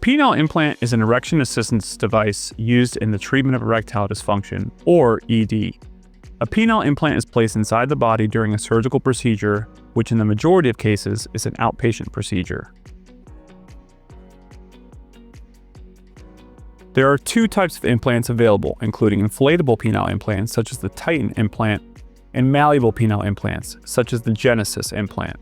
penile implant is an erection assistance device used in the treatment of erectile dysfunction, or ED. A penile implant is placed inside the body during a surgical procedure, which in the majority of cases is an outpatient procedure. There are two types of implants available, including inflatable penile implants, such as the Titan implant, and malleable penile implants, such as the Genesis implant.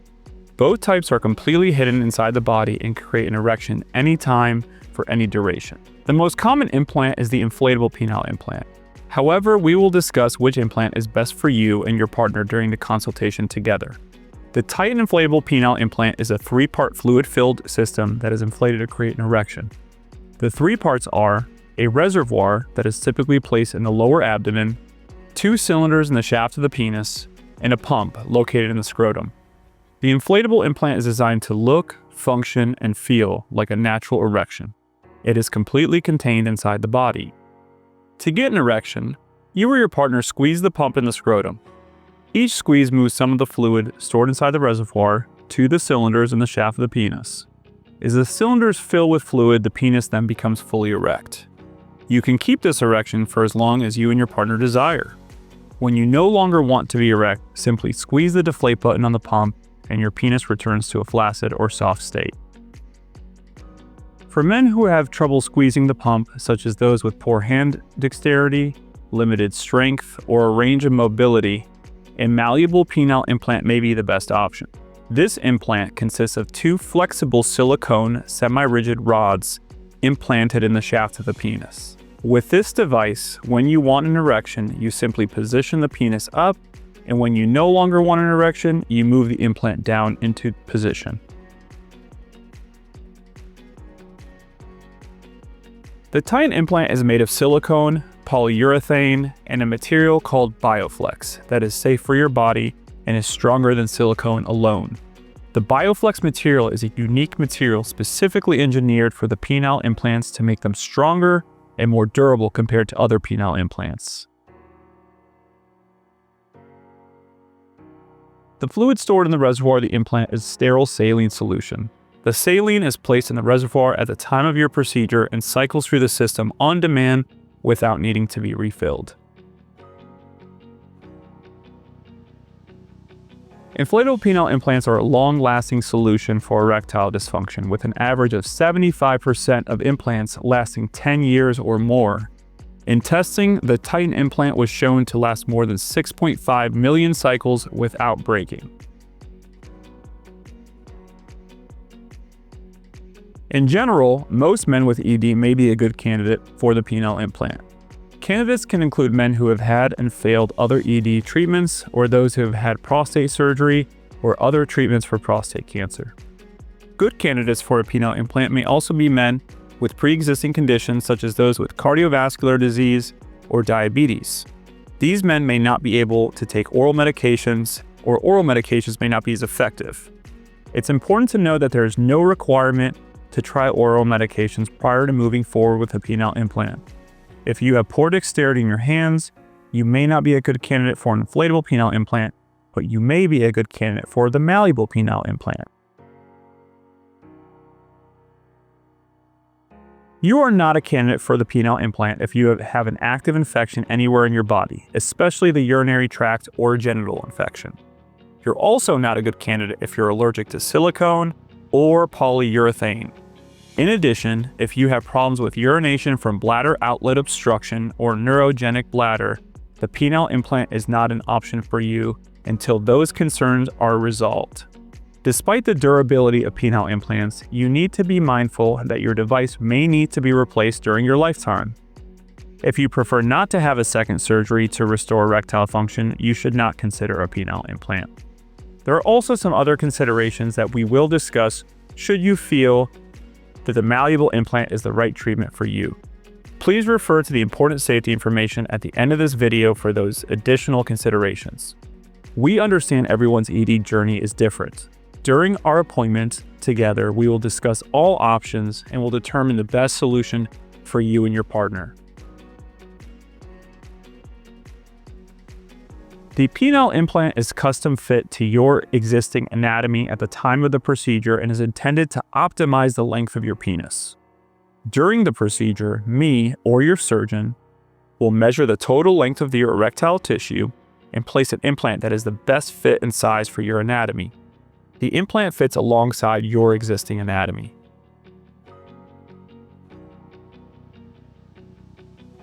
Both types are completely hidden inside the body and create an erection anytime for any duration. The most common implant is the inflatable penile implant. However, we will discuss which implant is best for you and your partner during the consultation together. The Titan inflatable penile implant is a 3-part fluid-filled system that is inflated to create an erection. The 3 parts are a reservoir that is typically placed in the lower abdomen, 2 cylinders in the shaft of the penis, and a pump located in the scrotum. The inflatable implant is designed to look, function, and feel like a natural erection. It is completely contained inside the body. To get an erection, you or your partner squeeze the pump in the scrotum. Each squeeze moves some of the fluid stored inside the reservoir to the cylinders in the shaft of the penis. As the cylinders fill with fluid, the penis then becomes fully erect. You can keep this erection for as long as you and your partner desire. When you no longer want to be erect, simply squeeze the deflate button on the pump and your penis returns to a flaccid or soft state. For men who have trouble squeezing the pump, such as those with poor hand dexterity, limited strength, or a range of mobility, a malleable penile implant may be the best option. This implant consists of 2 flexible silicone semi-rigid rods implanted in the shaft of the penis. With this device, when you want an erection, you simply position the penis up, and when you no longer want an erection, you move the implant down into position. The Titan implant is made of silicone, polyurethane, and a material called Bioflex that is safe for your body and is stronger than silicone alone. The Bioflex material is a unique material specifically engineered for the penile implants to make them stronger and more durable compared to other penile implants. The fluid stored in the reservoir of the implant is sterile saline solution. The saline is placed in the reservoir at the time of your procedure and cycles through the system on demand without needing to be refilled. Inflatable penile implants are a long-lasting solution for erectile dysfunction, with an average of 75% of implants lasting 10 years or more. In testing, the Titan implant was shown to last more than 6.5 million cycles without breaking. In general, most men with ED may be a good candidate for the penile implant. Candidates can include men who have had and failed other ED treatments, or those who have had prostate surgery or other treatments for prostate cancer. Good candidates for a penile implant may also be men with pre-existing conditions such as those with cardiovascular disease or diabetes. These men may not be able to take oral medications, or oral medications may not be as effective. It's important to know that there is no requirement to try oral medications prior to moving forward with a penile implant. If you have poor dexterity in your hands, you may not be a good candidate for an inflatable penile implant, but you may be a good candidate for the malleable penile implant. You are not a candidate for the penile implant if you have an active infection anywhere in your body, especially the urinary tract or genital infection. You're also not a good candidate if you're allergic to silicone or polyurethane. In addition, if you have problems with urination from bladder outlet obstruction or neurogenic bladder, the penile implant is not an option for you until those concerns are resolved. Despite the durability of penile implants, you need to be mindful that your device may need to be replaced during your lifetime. If you prefer not to have a second surgery to restore erectile function, you should not consider a penile implant. There are also some other considerations that we will discuss should you feel that the malleable implant is the right treatment for you. Please refer to the important safety information at the end of this video for those additional considerations. We understand everyone's ED journey is different. During our appointment together, we will discuss all options and will determine the best solution for you and your partner. The penile implant is custom fit to your existing anatomy at the time of the procedure and is intended to optimize the length of your penis. During the procedure, me or your surgeon will measure the total length of your erectile tissue and place an implant that is the best fit and size for your anatomy. The implant fits alongside your existing anatomy.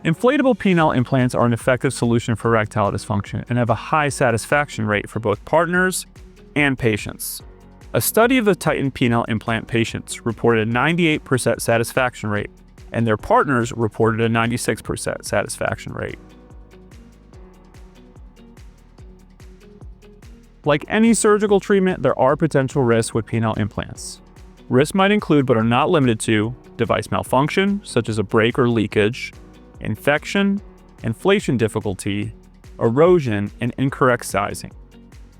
Inflatable penile implants are an effective solution for erectile dysfunction and have a high satisfaction rate for both partners and patients. A study of the Titan penile implant patients reported a 98% satisfaction rate, and their partners reported a 96% satisfaction rate. Like any surgical treatment, there are potential risks with penile implants. Risks might include, but are not limited to, device malfunction, such as a break or leakage, infection, inflation difficulty, erosion, and incorrect sizing.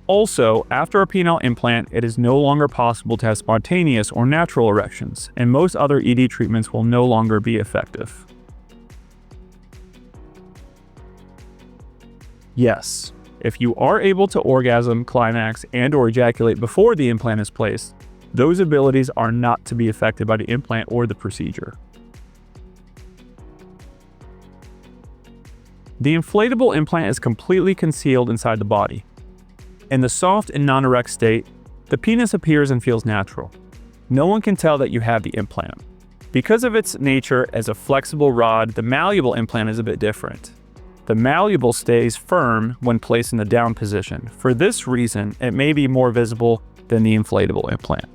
Also, after a penile implant, it is no longer possible to have spontaneous or natural erections, and most other ED treatments will no longer be effective. Yes, if you are able to orgasm, climax, and/or ejaculate before the implant is placed, those abilities are not to be affected by the implant or the procedure. The inflatable implant is completely concealed inside the body. In the soft and non-erect state, the penis appears and feels natural. No one can tell that you have the implant. Because of its nature as a flexible rod, the malleable implant is a bit different. The malleable stays firm when placed in the down position. For this reason, it may be more visible than the inflatable implant.